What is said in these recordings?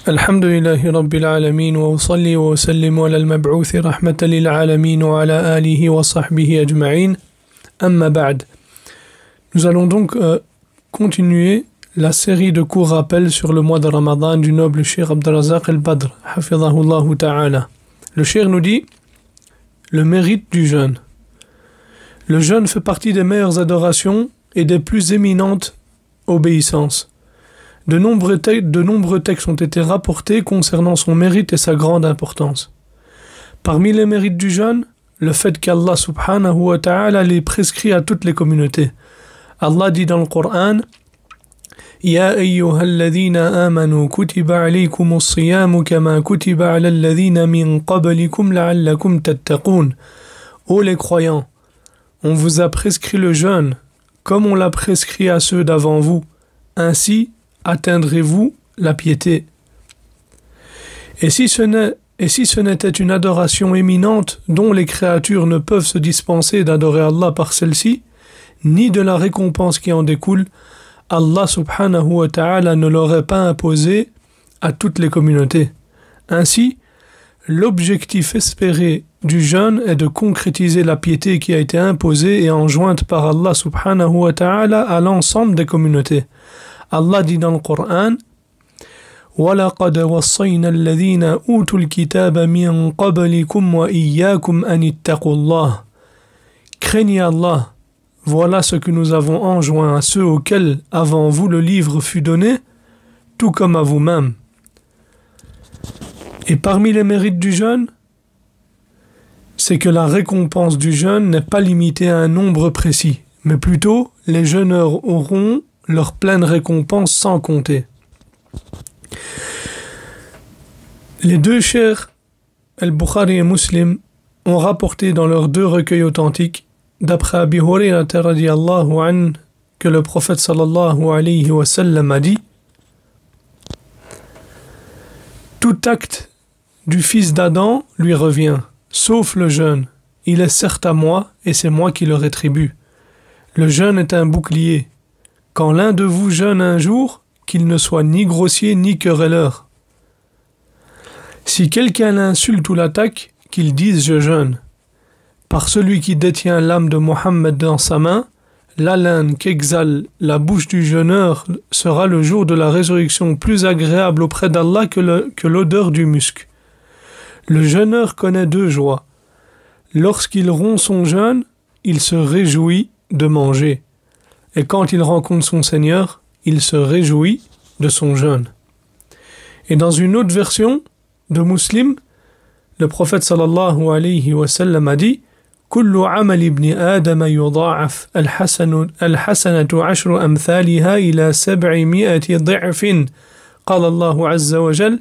الحمد لله رب العالمين وأصلي وأسلم على المبعوث رحمة للعالمين وعلى آله وصحبه أجمعين أما بعد. Nous allons donc continuer la série de courts rappels sur le mois de Ramadan du noble Cheikh Abdelrazak al-Badr, hafidhahullahu ta'ala. Le Cheikh nous dit le mérite du jeûne. Le jeûne fait partie des meilleures adorations et des plus éminentes obéissances. De nombreux textes ont été rapportés concernant son mérite et sa grande importance. Parmi les mérites du jeûne, le fait qu'Allah subhanahu wa ta'ala les prescrit à toutes les communautés. Allah dit dans le Coran Ya ayyuhalladhina amanu kutiba alaykumus siyamu kama kutiba ala alladhina min qablikum la'allakum tattaqun. Ô les croyants, on vous a prescrit le jeûne comme on l'a prescrit à ceux d'avant vous. Ainsi atteindrez-vous la piété. Et si ce n'était une adoration éminente dont les créatures ne peuvent se dispenser d'adorer Allah par celle-ci, ni de la récompense qui en découle, Allah subhanahu wa ta'ala ne l'aurait pas imposé à toutes les communautés. Ainsi, l'objectif espéré du jeûne est de concrétiser la piété qui a été imposée et enjointe par Allah subhanahu wa ta'ala à l'ensemble des communautés. Allah dit dans le Coran وَلَقَدْ وَصَّيْنَا الَّذِينَ أُوتُوا الْكِتَابَ مِنْ قَبْلِكُمْ وَإِيَّاكُمْ أَنِ اتَّقُوا اللَّهَ. Craignez Allah, voilà ce que nous avons enjoint à ceux auxquels avant vous le livre fut donné, tout comme à vous-même. Et parmi les mérites du jeûne, c'est que la récompense du jeûne n'est pas limitée à un nombre précis, mais plutôt les jeûneurs auront leur pleine récompense sans compter. Les deux chers Al-Bukhari et Muslim ont rapporté dans leurs deux recueils authentiques, d'après Abi Hurayrata radiyallahu anhu, que le prophète sallallahu alayhi wa sallam a dit tout acte du fils d'Adam lui revient, sauf le jeûne. Il est certes à moi et c'est moi qui le rétribue. Le jeûne est un bouclier. Quand l'un de vous jeûne un jour, qu'il ne soit ni grossier ni querelleur. Si quelqu'un l'insulte ou l'attaque, qu'il dise je jeûne. Par celui qui détient l'âme de Mohammed dans sa main, l'haleine qu'exhale la bouche du jeûneur sera le jour de la résurrection plus agréable auprès d'Allah que l'odeur du musc. Le jeûneur connaît deux joies. Lorsqu'il rompt son jeûne, il se réjouit de manger. Et quand il rencontre son Seigneur, il se réjouit de son jeûne. Et dans une autre version de Muslim, le prophète sallallahu alayhi wa sallam a dit كل عمل ابن آدم يضاعف الحسنة عشر أمثالها إلى 700 ضعف قال الله عز وجل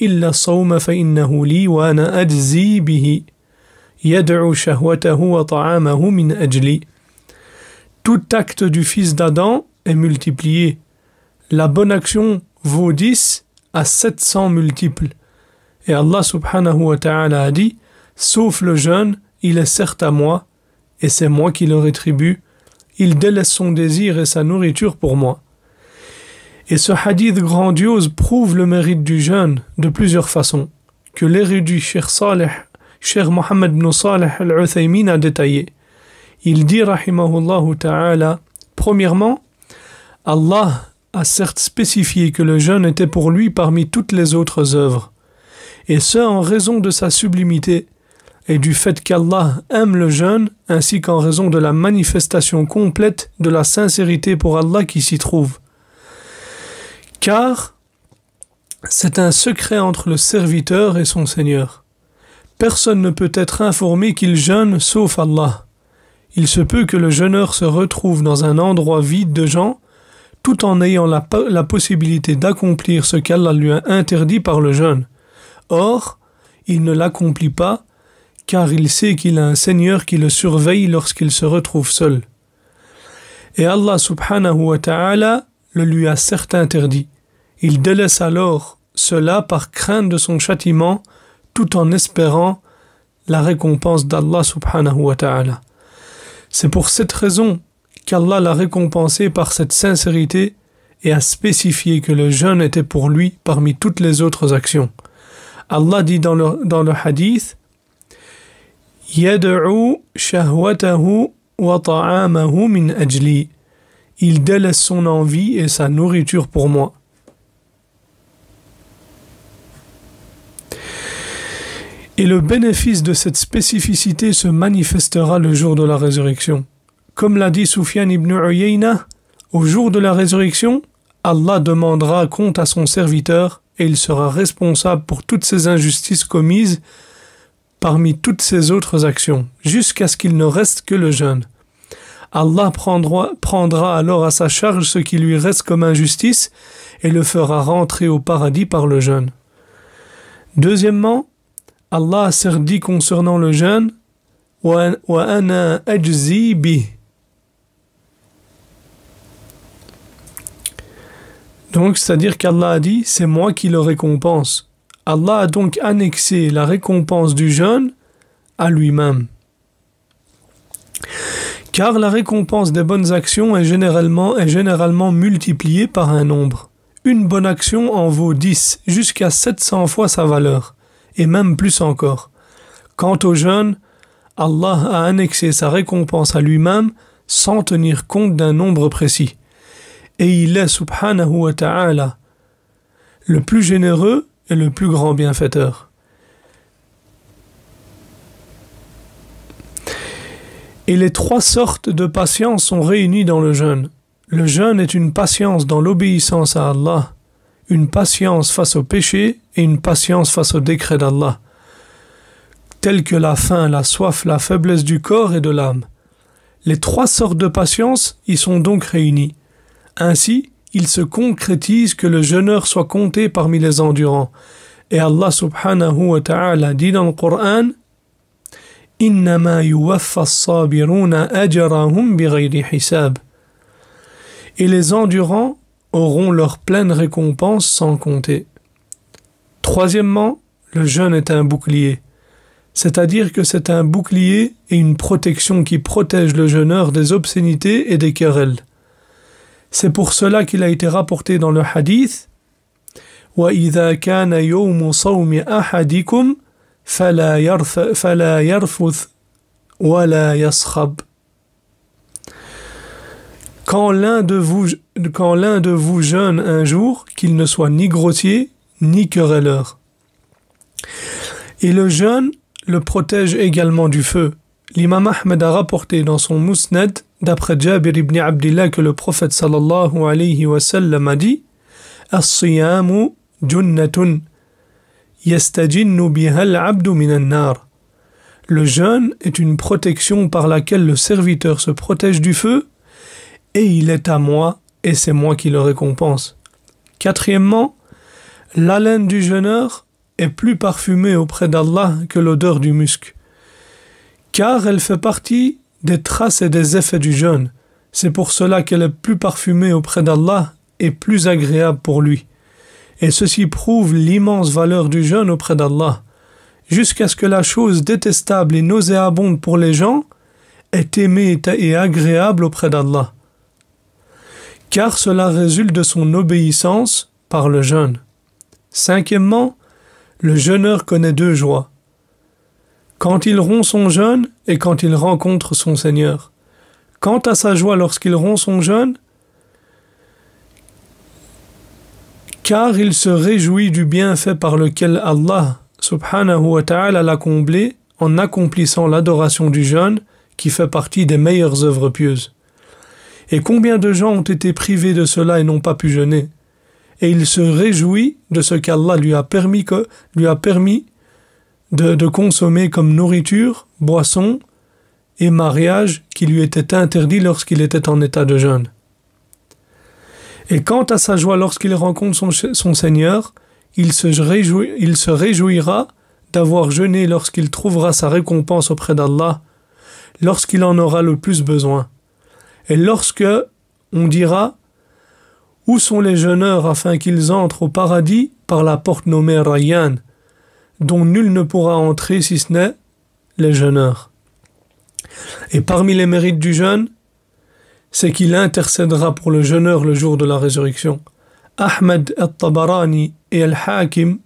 إلا الصوم فإنه لي وأنا أجزي به يدعو شهوته وطعامه من أجلي. Tout acte du fils d'Adam est multiplié. La bonne action vaut 10 à 700 multiples. Et Allah subhanahu wa ta'ala a dit sauf le jeûne, il est certes à moi, et c'est moi qui le rétribue. Il délaisse son désir et sa nourriture pour moi. Et ce hadith grandiose prouve le mérite du jeûne de plusieurs façons, que l'érudit Cheikh Mohammed ibn Salih al-Uthaymin a détaillé. Il dit, rahimahullahu ta'ala, premièrement, Allah a certes spécifié que le jeûne était pour lui parmi toutes les autres œuvres, et ce en raison de sa sublimité, et du fait qu'Allah aime le jeûne, ainsi qu'en raison de la manifestation complète de la sincérité pour Allah qui s'y trouve. Car c'est un secret entre le serviteur et son Seigneur. Personne ne peut être informé qu'il jeûne sauf Allah. Il se peut que le jeûneur se retrouve dans un endroit vide de gens, tout en ayant la possibilité d'accomplir ce qu'Allah lui a interdit par le jeûne. Or, il ne l'accomplit pas, car il sait qu'il a un Seigneur qui le surveille lorsqu'il se retrouve seul. Et Allah subhanahu wa ta'ala le lui a certes interdit. Il délaisse alors cela par crainte de son châtiment, tout en espérant la récompense d'Allah subhanahu wa ta'ala. C'est pour cette raison qu'Allah l'a récompensé par cette sincérité et a spécifié que le jeûne était pour lui parmi toutes les autres actions. Allah dit dans le hadith « Yad'u shahwatahu wa ta'amahu min ajli » Il délaisse son envie et sa nourriture pour moi. Et le bénéfice de cette spécificité se manifestera le jour de la résurrection. Comme l'a dit Sufyan ibn Uyayna, au jour de la résurrection, Allah demandera compte à son serviteur et il sera responsable pour toutes ses injustices commises parmi toutes ses autres actions, jusqu'à ce qu'il ne reste que le jeûne. Allah prendra alors à sa charge ce qui lui reste comme injustice et le fera rentrer au paradis par le jeûne. Deuxièmement, Allah a certes dit concernant le jeûne « Wa ana ajzi bih » Donc, c'est-à-dire qu'Allah a dit « C'est moi qui le récompense ». Allah a donc annexé la récompense du jeûne à lui-même. Car la récompense des bonnes actions est généralement multipliée par un nombre. Une bonne action en vaut 10, jusqu'à 700 fois sa valeur, et même plus encore. Quant au jeûne, Allah a annexé sa récompense à lui-même sans tenir compte d'un nombre précis. Et il est, subhanahu wa ta'ala, le plus généreux et le plus grand bienfaiteur. Et les trois sortes de patience sont réunies dans le jeûne. Le jeûne est une patience dans l'obéissance à Allah, une patience face au péché et une patience face au décret d'Allah, telles que la faim, la soif, la faiblesse du corps et de l'âme. Les trois sortes de patience y sont donc réunies. Ainsi, il se concrétise que le jeûneur soit compté parmi les endurants. Et Allah subhanahu wa ta'ala dit dans le Coran « Innama yuwaffa as-sabiruna ajrahum bighayri hisab » Et les endurants auront leur pleine récompense sans compter. Troisièmement, le jeûne est un bouclier. C'est-à-dire que c'est un bouclier et une protection qui protège le jeûneur des obscénités et des querelles. C'est pour cela qu'il a été rapporté dans le hadith وَإِذَا كَانَ يَوْمُ صَوْمِ أَحَدِكُمْ فَلَا يَرْفُثْ وَلَا يَصْخَبْ Quand l'un de vous jeûne un jour, qu'il ne soit ni grossier, ni querelleur. Et le jeûne le protège également du feu. L'imam Ahmed a rapporté dans son Musnad, d'après Jabir ibn Abdillah, que le prophète sallallahu alayhi wa sallam a dit « As-siyamu junnatun yastajinnu biha al-abdu min an-nar » Le jeûne est une protection par laquelle le serviteur se protège du feu et il est à moi et c'est moi qui le récompense. Quatrièmement, l'haleine du jeûneur est plus parfumée auprès d'Allah que l'odeur du musc, car elle fait partie des traces et des effets du jeûne. C'est pour cela qu'elle est plus parfumée auprès d'Allah et plus agréable pour lui. Et ceci prouve l'immense valeur du jeûne auprès d'Allah, jusqu'à ce que la chose détestable et nauséabonde pour les gens est aimée et agréable auprès d'Allah, car cela résulte de son obéissance par le jeûne. Cinquièmement, le jeûneur connaît deux joies. Quand il rompt son jeûne et quand il rencontre son Seigneur. Quant à sa joie lorsqu'il rompt son jeûne, car il se réjouit du bienfait par lequel Allah subhanahu wa ta'ala l'a comblé en accomplissant l'adoration du jeûne qui fait partie des meilleures œuvres pieuses. Et combien de gens ont été privés de cela et n'ont pas pu jeûner? Et il se réjouit de ce qu'Allah lui a permis de consommer comme nourriture, boisson et mariage qui lui étaient interdits lorsqu'il était en état de jeûne. Et quant à sa joie lorsqu'il rencontre son Seigneur, il se réjouira d'avoir jeûné lorsqu'il trouvera sa récompense auprès d'Allah, lorsqu'il en aura le plus besoin. Et lorsque on dira « Où sont les jeûneurs afin qu'ils entrent au paradis par la porte nommée Rayyan, dont nul ne pourra entrer si ce n'est les jeûneurs ?» Et parmi les mérites du jeûne, c'est qu'il intercédera pour le jeûneur le jour de la résurrection. Ahmed al-Tabarani et Al-Hakim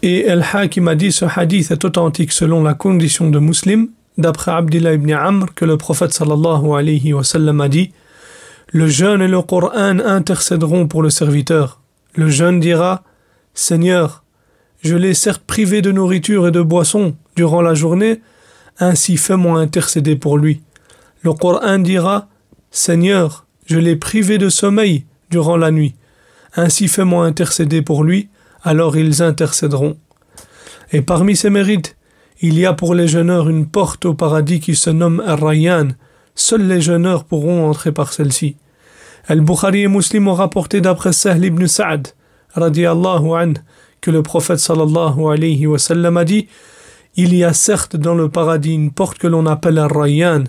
a dit ce hadith est authentique selon la condition de Muslim, d'après Abdullah ibn Amr, que le prophète sallallahu alayhi wa sallam a dit: le jeûne et le Coran intercéderont pour le serviteur. Le jeûne dira: Seigneur, je l'ai certes privé de nourriture et de boisson durant la journée, ainsi fais-moi intercéder pour lui. Le Coran dira: Seigneur, je l'ai privé de sommeil durant la nuit, ainsi fais-moi intercéder pour lui. Alors ils intercéderont. Et parmi ces mérites, il y a pour les jeûneurs une porte au paradis qui se nomme Ar-Rayyan. Seuls les jeûneurs pourront entrer par celle-ci. Al-Bukhari et Muslim ont rapporté d'après Sahl ibn Sa'd, radiyallahu anhu, que le prophète sallallahu alayhi wa sallam a dit: il y a certes dans le paradis une porte que l'on appelle Ar-Rayyan.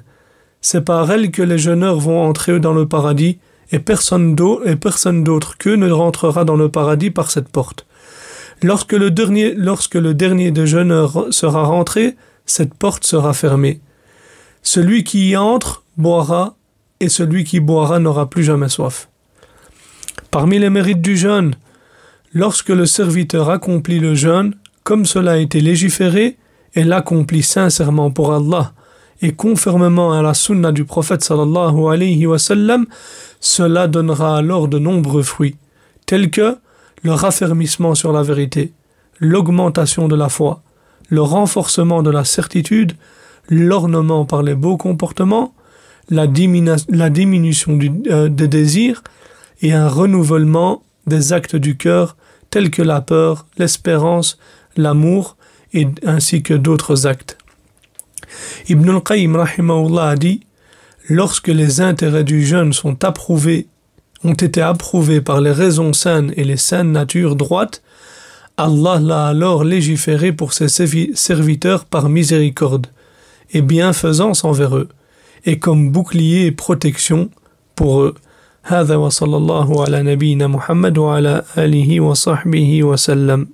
C'est par elle que les jeûneurs vont entrer dans le paradis, et personne d'autre qu'eux ne rentrera dans le paradis par cette porte. Lorsque le dernier des jeûneurs sera rentré, cette porte sera fermée. Celui qui y entre boira, et celui qui boira n'aura plus jamais soif. Parmi les mérites du jeûne, lorsque le serviteur accomplit le jeûne, comme cela a été légiféré, et l'accomplit sincèrement pour Allah, et conformément à la sunna du prophète sallallahu alayhi wa sallam, cela donnera alors de nombreux fruits, tels que le raffermissement sur la vérité, l'augmentation de la foi, le renforcement de la certitude, l'ornement par les beaux comportements, la diminution des désirs et un renouvellement des actes du cœur tels que la peur, l'espérance, l'amour et ainsi que d'autres actes. Ibn al-Qayyim rahimahullah a dit: lorsque les intérêts du jeûne ont été approuvés par les raisons saines et les saines natures droites, Allah l'a alors légiféré pour ses serviteurs par miséricorde et bienfaisance envers eux, et comme bouclier et protection pour eux. هذا وصلى الله على نبينا محمد وعلى آله وصحبه وسلم.